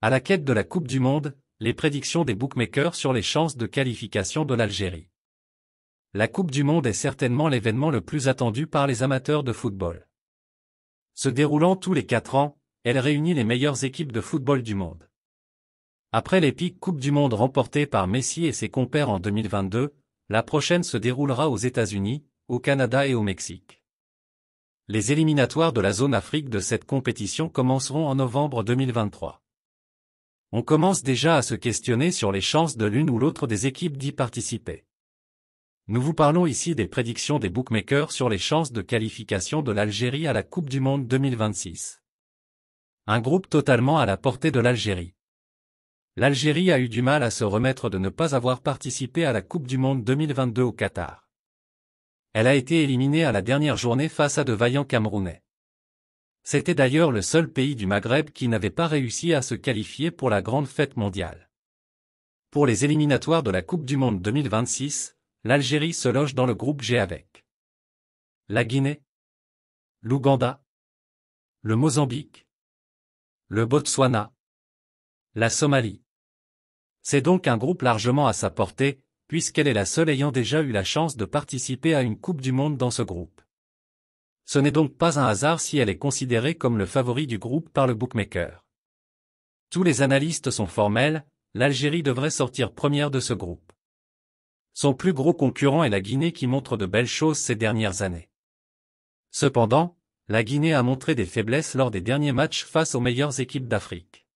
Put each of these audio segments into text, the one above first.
À la quête de la Coupe du Monde, les prédictions des bookmakers sur les chances de qualification de l'Algérie. La Coupe du Monde est certainement l'événement le plus attendu par les amateurs de football. Se déroulant tous les 4 ans, elle réunit les meilleures équipes de football du monde. Après l'épique Coupe du Monde remportée par Messi et ses compères en 2022, la prochaine se déroulera aux États-Unis, au Canada et au Mexique. Les éliminatoires de la zone Afrique de cette compétition commenceront en novembre 2023. On commence déjà à se questionner sur les chances de l'une ou l'autre des équipes d'y participer. Nous vous parlons ici des prédictions des bookmakers sur les chances de qualification de l'Algérie à la Coupe du Monde 2026. Un groupe totalement à la portée de l'Algérie. L'Algérie a eu du mal à se remettre de ne pas avoir participé à la Coupe du Monde 2022 au Qatar. Elle a été éliminée à la dernière journée face à de vaillants Camerounais. C'était d'ailleurs le seul pays du Maghreb qui n'avait pas réussi à se qualifier pour la grande fête mondiale. Pour les éliminatoires de la Coupe du Monde 2026, l'Algérie se loge dans le groupe G avec la Guinée, l'Ouganda, le Mozambique, le Botswana, la Somalie. C'est donc un groupe largement à sa portée, puisqu'elle est la seule ayant déjà eu la chance de participer à une Coupe du Monde dans ce groupe. Ce n'est donc pas un hasard si elle est considérée comme le favori du groupe par le bookmaker. Tous les analystes sont formels, l'Algérie devrait sortir première de ce groupe. Son plus gros concurrent est la Guinée qui montre de belles choses ces dernières années. Cependant, la Guinée a montré des faiblesses lors des derniers matchs face aux meilleures équipes d'Afrique.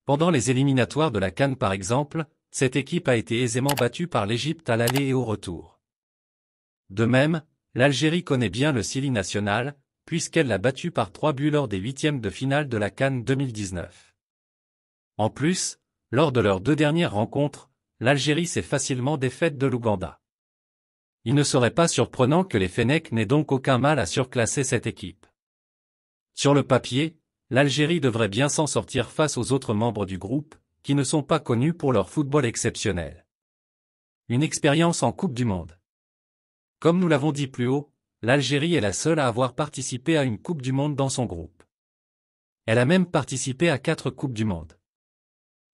Pendant les éliminatoires de la CAN par exemple, cette équipe a été aisément battue par l'Égypte à l'aller et au retour. De même, l'Algérie connaît bien le Sili national, puisqu'elle l'a battu par 3 buts lors des 8e de finale de la CAN 2019. En plus, lors de leurs 2 dernières rencontres, l'Algérie s'est facilement défaite de l'Ouganda. Il ne serait pas surprenant que les Fennecs n'aient donc aucun mal à surclasser cette équipe. Sur le papier, l'Algérie devrait bien s'en sortir face aux autres membres du groupe, qui ne sont pas connus pour leur football exceptionnel. Une expérience en Coupe du Monde. Comme nous l'avons dit plus haut, l'Algérie est la seule à avoir participé à une Coupe du Monde dans son groupe. Elle a même participé à 4 Coupes du Monde.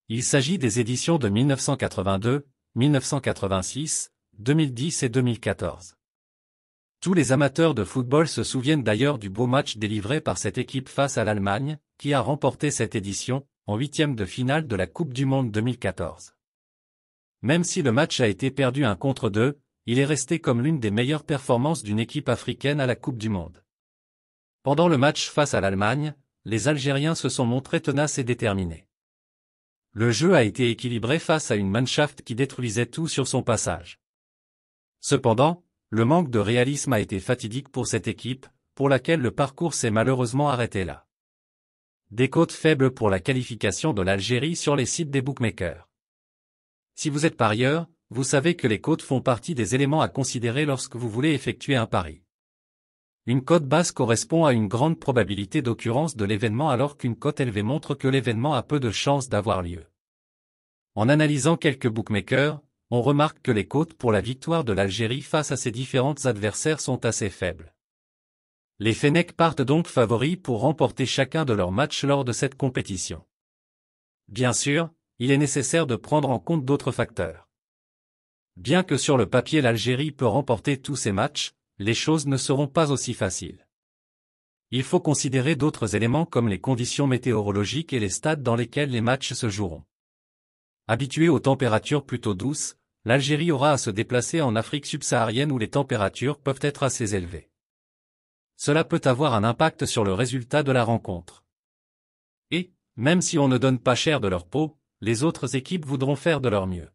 Il s'agit des éditions de 1982, 1986, 2010 et 2014. Tous les amateurs de football se souviennent d'ailleurs du beau match délivré par cette équipe face à l'Allemagne, qui a remporté cette édition, en 8e de finale de la Coupe du Monde 2014. Même si le match a été perdu 1-2, il est resté comme l'une des meilleures performances d'une équipe africaine à la Coupe du Monde. Pendant le match face à l'Allemagne, les Algériens se sont montrés tenaces et déterminés. Le jeu a été équilibré face à une Mannschaft qui détruisait tout sur son passage. Cependant, le manque de réalisme a été fatidique pour cette équipe, pour laquelle le parcours s'est malheureusement arrêté là. Des cotes faibles pour la qualification de l'Algérie sur les sites des bookmakers. Si vous êtes parieur, vous savez que les cotes font partie des éléments à considérer lorsque vous voulez effectuer un pari. Une cote basse correspond à une grande probabilité d'occurrence de l'événement alors qu'une cote élevée montre que l'événement a peu de chances d'avoir lieu. En analysant quelques bookmakers, on remarque que les cotes pour la victoire de l'Algérie face à ses différents adversaires sont assez faibles. Les Fennecs partent donc favoris pour remporter chacun de leurs matchs lors de cette compétition. Bien sûr, il est nécessaire de prendre en compte d'autres facteurs. Bien que sur le papier l'Algérie peut remporter tous ses matchs, les choses ne seront pas aussi faciles. Il faut considérer d'autres éléments comme les conditions météorologiques et les stades dans lesquels les matchs se joueront. Habituée aux températures plutôt douces, l'Algérie aura à se déplacer en Afrique subsaharienne où les températures peuvent être assez élevées. Cela peut avoir un impact sur le résultat de la rencontre. Et, même si on ne donne pas cher de leur peau, les autres équipes voudront faire de leur mieux.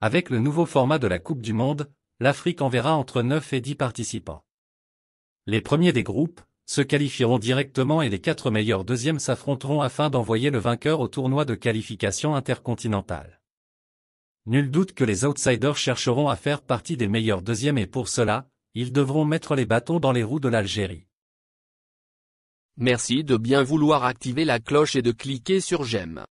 Avec le nouveau format de la Coupe du Monde, l'Afrique enverra entre 9 et 10 participants. Les premiers des groupes se qualifieront directement et les 4 meilleurs deuxièmes s'affronteront afin d'envoyer le vainqueur au tournoi de qualification intercontinentale. Nul doute que les outsiders chercheront à faire partie des meilleurs deuxièmes et pour cela, ils devront mettre les bâtons dans les roues de l'Algérie. Merci de bien vouloir activer la cloche et de cliquer sur j'aime.